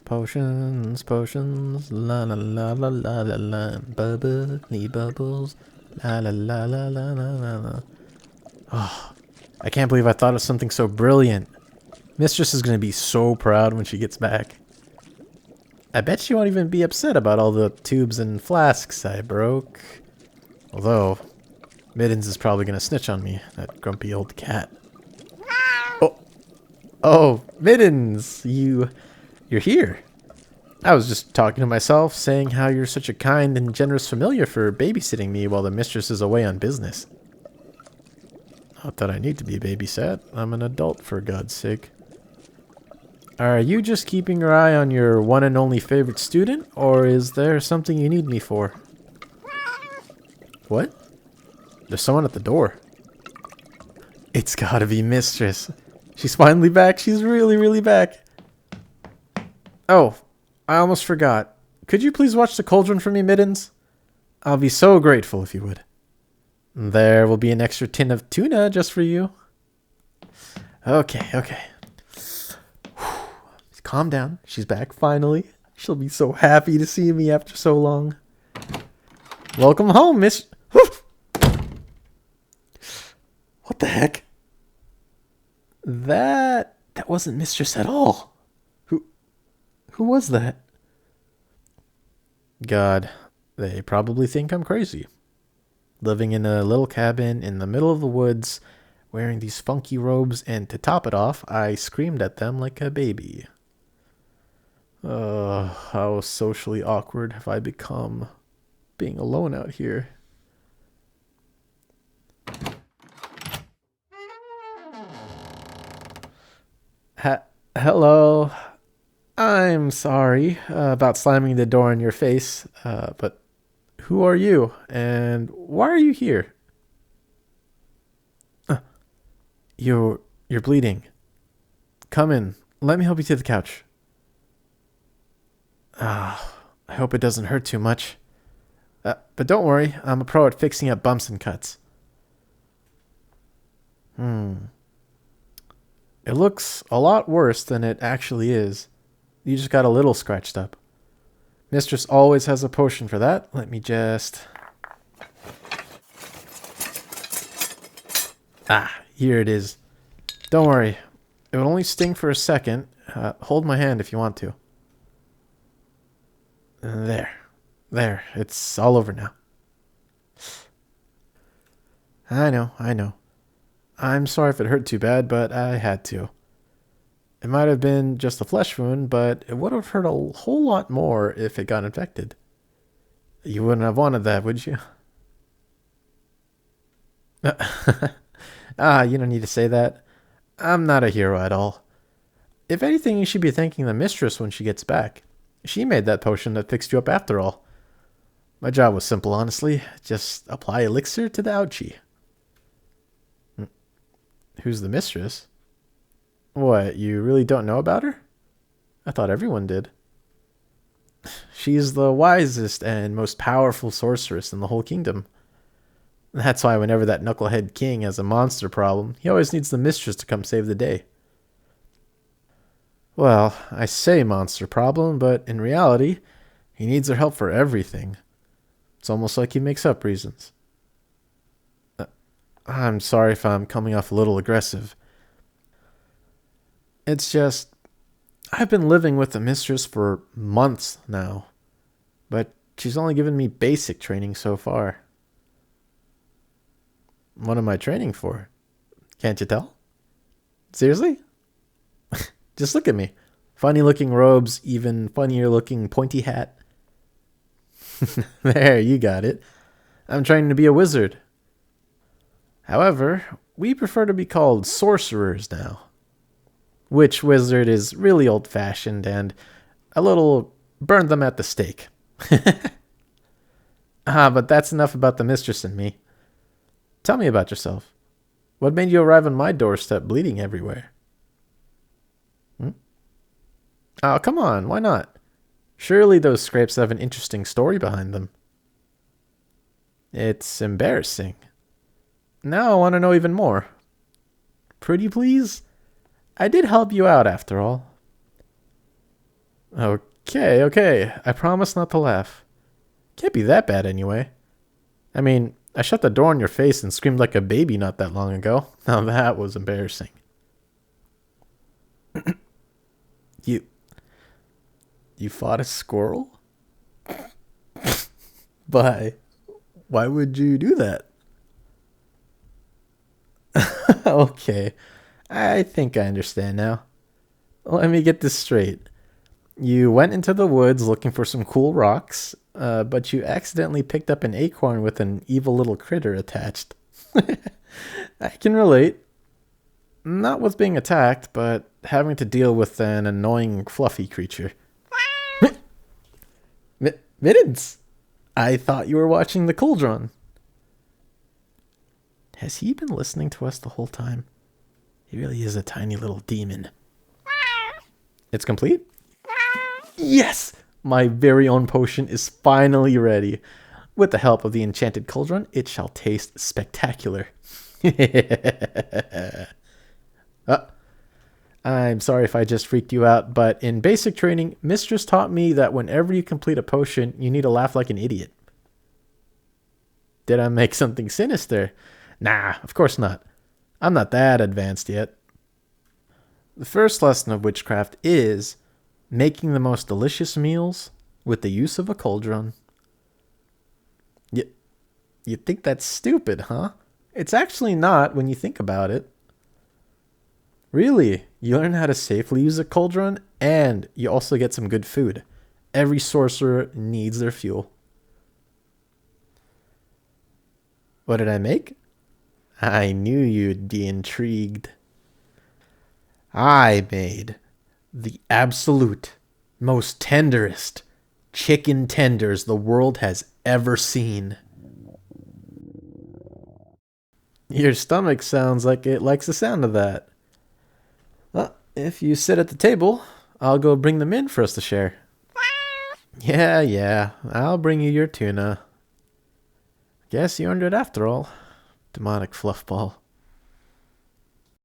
Potions, potions, la la la la la la la, bubbly bubbles, la la la la la la la la. Oh, I can't believe I thought of something so brilliant. Mistress is gonna be so proud when she gets back. I bet she won't even be upset about all the tubes and flasks I broke. Although, Middens is probably gonna snitch on me, that grumpy old cat. Oh, oh, Middens, you're here. I was just talking to myself, saying how you're such a kind and generous familiar for babysitting me while the mistress is away on business. Not that I need to be babysat. I'm an adult, for God's sake. Are you just keeping your eye on your one and only favorite student, or is there something you need me for? What? There's someone at the door. It's gotta be Mistress. She's finally back. She's really, really back. Oh, I almost forgot. Could you please watch the cauldron for me, Middens? I'll be so grateful if you would. There will be an extra tin of tuna just for you. Okay, okay. Calm down. She's back finally. She'll be so happy to see me after so long. Welcome home, Miss... What the heck? That wasn't Mistress at all. Who was that? God, they probably think I'm crazy. Living in a little cabin in the middle of the woods, wearing these funky robes, and to top it off, I screamed at them like a baby. How socially awkward have I become, being alone out here. Hello. I'm sorry about slamming the door in your face, but who are you, and why are you here? You're bleeding. Come in. Let me help you to the couch. I hope it doesn't hurt too much. But don't worry, I'm a pro at fixing up bumps and cuts. It looks a lot worse than it actually is. You just got a little scratched up. Mistress always has a potion for that. Let me just... Here it is. Don't worry. It will only sting for a second. Hold my hand if you want to. There. There. It's all over now. I know. I'm sorry if it hurt too bad, but I had to. It might have been just a flesh wound, but it would have hurt a whole lot more if it got infected. You wouldn't have wanted that, would you? You don't need to say that. I'm not a hero at all. If anything, you should be thanking the mistress when she gets back. She made that potion that fixed you up after all. My job was simple, honestly. Just apply elixir to the ouchie. Who's the mistress? What, you really don't know about her? I thought everyone did. She's the wisest and most powerful sorceress in the whole kingdom. That's why whenever that knucklehead king has a monster problem, he always needs the mistress to come save the day. Well, I say monster problem, but in reality, he needs her help for everything. It's almost like he makes up reasons. I'm sorry if I'm coming off a little aggressive. It's just, I've been living with the mistress for months now, but she's only given me basic training so far. What am I training for? Can't you tell? Seriously? Just look at me. Funny looking robes, even funnier looking pointy hat. There, you got it. I'm training to be a wizard. However, we prefer to be called sorcerers now. Witch wizard is really old-fashioned and a little burn them at the stake. But that's enough about the mistress and me. Tell me about yourself. What made you arrive on my doorstep bleeding everywhere? Oh, come on, why not? Surely those scrapes have an interesting story behind them. It's embarrassing. Now I want to know even more. Pretty please? I did help you out after all. Okay, okay. I promise not to laugh. Can't be that bad anyway. I mean, I shut the door in your face and screamed like a baby not that long ago. Now that was embarrassing. You... You fought a squirrel? Why? Why would you do that? Okay. I think I understand now. Let me get this straight. You went into the woods looking for some cool rocks, but you accidentally picked up an acorn with an evil little critter attached. I can relate. Not with being attacked, but having to deal with an annoying fluffy creature. Mittens! I thought you were watching the cauldron. Has he been listening to us the whole time? He really is a tiny little demon. It's complete? Yes! My very own potion is finally ready. With the help of the enchanted cauldron, it shall taste spectacular. I'm sorry if I just freaked you out, but in basic training, Mistress taught me that whenever you complete a potion, you need to laugh like an idiot. Did I make something sinister? Nah, of course not. I'm not that advanced yet. The first lesson of witchcraft is making the most delicious meals with the use of a cauldron. You think that's stupid, huh? It's actually not when you think about it. Really, you learn how to safely use a cauldron, and you also get some good food. Every sorcerer needs their fuel. What did I make? I knew you'd be intrigued. I made the absolute most tenderest chicken tenders the world has ever seen. Your stomach sounds like it likes the sound of that. Well, if you sit at the table, I'll go bring them in for us to share. Yeah, I'll bring you your tuna. Guess you earned it after all, demonic fluffball.